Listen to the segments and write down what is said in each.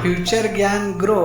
Future ज्ञान grow.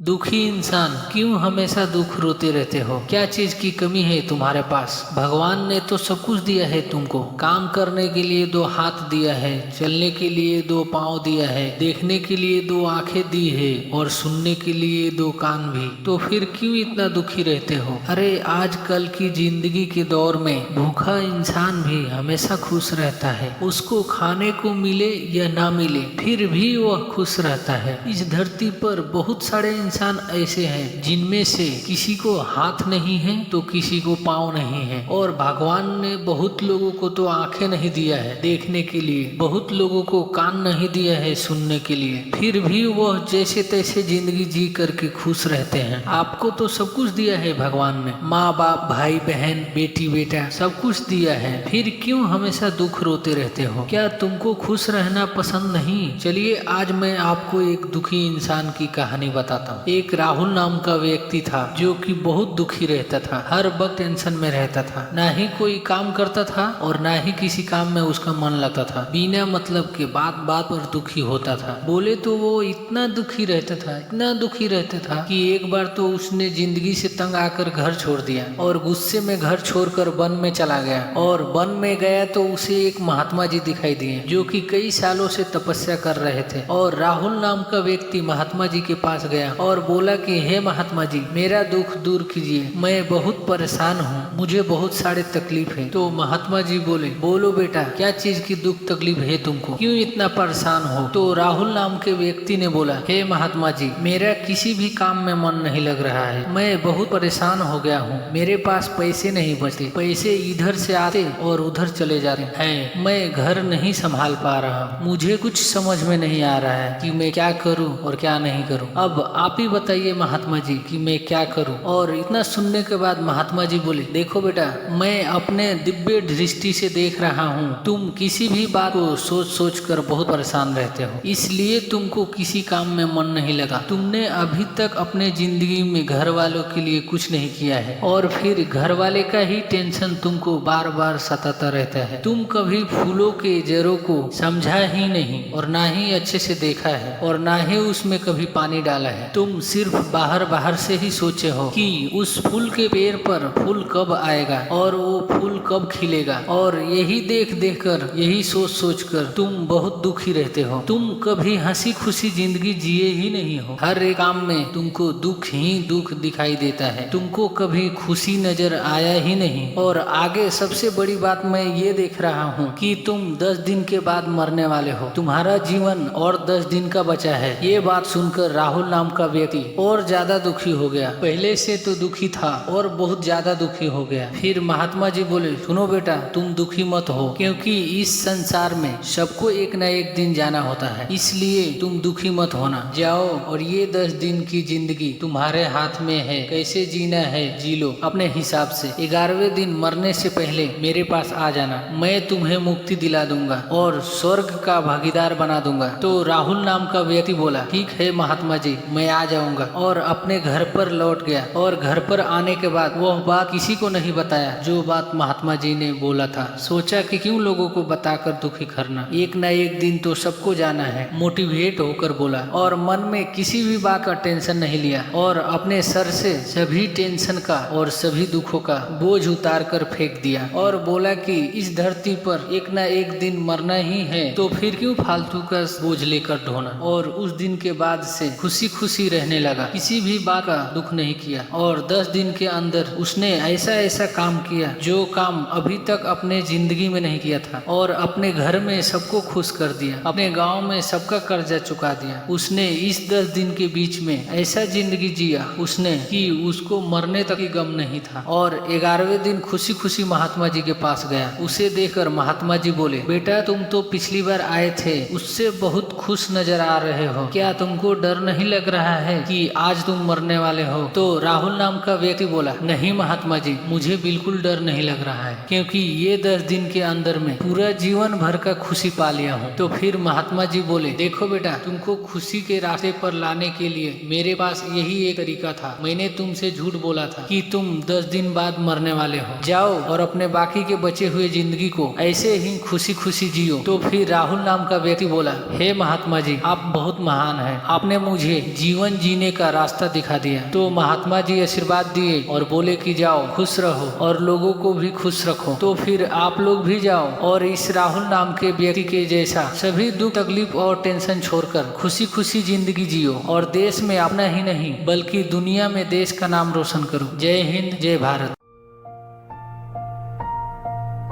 दुखी इंसान, क्यों हमेशा दुख रोते रहते हो? क्या चीज की कमी है तुम्हारे पास? भगवान ने तो सब कुछ दिया है तुमको। काम करने के लिए 2 हाथ दिया है, चलने के लिए 2 पाँव दिया है, देखने के लिए 2 आंखें दी है और सुनने के लिए 2 कान भी। तो फिर क्यों इतना दुखी रहते हो? अरे आजकल की जिंदगी के दौर में भूखा इंसान भी हमेशा खुश रहता है। उसको खाने को मिले या ना मिले फिर भी वह खुश रहता है। इस धरती पर बहुत सारे इंसान ऐसे हैं जिनमें से किसी को हाथ नहीं है तो किसी को पाँव नहीं है, और भगवान ने बहुत लोगों को तो आंखें नहीं दिया है देखने के लिए, बहुत लोगों को कान नहीं दिया है सुनने के लिए, फिर भी वह जैसे तैसे जिंदगी जी करके खुश रहते हैं। आपको तो सब कुछ दिया है भगवान ने, माँ बाप, भाई बहन, बेटी बेटा, सब कुछ दिया है, फिर क्यों हमेशा दुख रोते रहते हो? क्या तुमको खुश रहना पसंद नहीं? चलिए आज मैं आपको एक दुखी इंसान की कहानी बताता हूँ। एक राहुल नाम का व्यक्ति था जो कि बहुत दुखी रहता था, हर वक्त टेंशन में रहता था, ना ही कोई काम करता था और ना ही किसी काम में उसका मन लगता था, बिना मतलब के बात बात पर दुखी होता था। बोले तो वो इतना दुखी रहता था, इतना दुखी रहता था कि एक बार तो उसने जिंदगी से तंग आकर घर छोड़ दिया और गुस्से में घर छोड़कर वन में चला गया। और वन में गया तो उसे एक महात्मा जी दिखाई दिए जो कि कई सालों से तपस्या कर रहे थे। और राहुल नाम का व्यक्ति महात्मा जी के पास गया और बोला कि हे महात्मा जी, मेरा दुख दूर कीजिए, मैं बहुत परेशान हूँ, मुझे बहुत सारे तकलीफ है। तो महात्मा जी बोले, बोलो बेटा, क्या चीज की दुख तकलीफ है तुमको, क्यों इतना परेशान हो? तो राहुल नाम के व्यक्ति ने बोला, हे महात्मा जी, मेरा किसी भी काम में मन नहीं लग रहा है, मैं बहुत परेशान हो गया हूँ, मेरे पास पैसे नहीं बचते, पैसे इधर से आते और उधर चले जाते हैं, मैं घर नहीं संभाल पा रहा, मुझे कुछ समझ में नहीं आ रहा है कि मैं क्या करूँ और क्या नहीं करूँ। अब आप ही बताइए महात्मा जी कि मैं क्या करूं? और इतना सुनने के बाद महात्मा जी बोले, देखो बेटा, मैं अपने दिव्य दृष्टि से देख रहा हूं, तुम किसी भी बात को सोच सोच कर बहुत परेशान रहते हो, इसलिए तुमको किसी काम में मन नहीं लगा। तुमने अभी तक अपने जिंदगी में घर वालों के लिए कुछ नहीं किया है और फिर घर वाले का ही टेंशन तुमको बार बार सताता रहता है। तुम कभी फूलों के जड़ों को समझा ही नहीं और ना ही अच्छे से देखा है और ना ही उसमें कभी पानी डाला है। तुम सिर्फ बाहर बाहर से ही सोचे हो कि उस फूल के पेड़ पर फूल कब आएगा और वो फूल कब खिलेगा, और यही देख देख कर, यही सोच सोच कर तुम बहुत दुखी रहते हो। तुम कभी हंसी खुशी जिंदगी जिए ही नहीं हो, हर एक काम में तुमको दुख ही दुख दिखाई देता है, तुमको कभी खुशी नजर आया ही नहीं। और आगे सबसे बड़ी बात मैं ये देख रहा हूँ कि तुम 10 दिन के बाद मरने वाले हो, तुम्हारा जीवन और 10 दिन का बचा है। ये बात सुनकर राहुल नाम का व्यक्ति और ज्यादा दुखी हो गया, पहले से तो दुखी था और बहुत ज्यादा दुखी हो गया। फिर महात्मा जी बोले, सुनो बेटा, तुम दुखी मत हो, क्योंकि इस संसार में सबको एक न एक दिन जाना होता है, इसलिए तुम दुखी मत होना। जाओ और ये 10 दिन की जिंदगी तुम्हारे हाथ में है, कैसे जीना है जी लो अपने हिसाब से। 11वें दिन मरने से पहले मेरे पास आ जाना, मैं तुम्हें मुक्ति दिला दूंगा और स्वर्ग का भागीदार बना दूंगा। तो राहुल नाम का व्यक्ति बोला, ठीक है महात्मा जी, मैं आ जाऊंगा, और अपने घर पर लौट गया। और घर पर आने के बाद वह बात किसी को नहीं बताया जो बात महात्मा जी ने बोला था। सोचा कि क्यों लोगों को बताकर दुखी करना, एक न एक दिन तो सबको जाना है। मोटिवेट होकर बोला और मन में किसी भी बात का टेंशन नहीं लिया और अपने सर से सभी टेंशन का और सभी दुखों का बोझ उतार कर फेंक दिया और बोला कि इस धरती पर एक न एक दिन मरना ही है, तो फिर क्यों फालतू का बोझ लेकर ढोना। और उस दिन के बाद से खुशी खुशी रहने लगा, किसी भी बात का दुख नहीं किया। और 10 दिन के अंदर उसने ऐसा ऐसा काम किया जो काम अभी तक अपने जिंदगी में नहीं किया था, और अपने घर में सबको खुश कर दिया, अपने गांव में सबका कर्जा चुका दिया। उसने इस 10 दिन के बीच में ऐसा जिंदगी जिया उसने कि उसको मरने तक ही गम नहीं था। और 11वें दिन खुशी खुशी महात्मा जी के पास गया। उसे देखकर महात्मा जी बोले, बेटा, तुम तो पिछली बार आए थे उससे बहुत खुश नजर आ रहे हो, क्या तुमको डर नहीं लग रहा है कि आज तुम मरने वाले हो? तो राहुल नाम का व्यक्ति बोला, नहीं महात्मा जी, मुझे बिल्कुल डर नहीं लग रहा है, क्योंकि ये 10 दिन के अंदर में पूरा जीवन भर का खुशी पा लिया हूँ। तो फिर महात्मा जी बोले, देखो बेटा, तुमको खुशी के रास्ते पर लाने के लिए मेरे पास यही एक तरीका था। मैंने तुमसे झूठ बोला था कि तुम 10 दिन बाद मरने वाले हो। जाओ और अपने बाकी के बचे हुए जिंदगी को ऐसे ही खुशी खुशी जियो। तो फिर राहुल नाम का व्यक्ति बोला, हे महात्मा जी, आप बहुत महान हैं, आपने मुझे जीवन जीने का रास्ता दिखा दिया। तो महात्मा जी आशीर्वाद दिए और बोले कि जाओ, खुश रहो और लोगों को भी खुश रखो। तो फिर आप लोग भी जाओ और इस राहुल नाम के व्यक्ति के जैसा सभी दुख तकलीफ और टेंशन छोड़कर खुशी खुशी जिंदगी जियो और देश में अपना ही नहीं बल्कि दुनिया में देश का नाम रोशन करो। जय हिंद, जय भारत।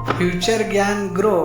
फ्यूचर ज्ञान ग्रो।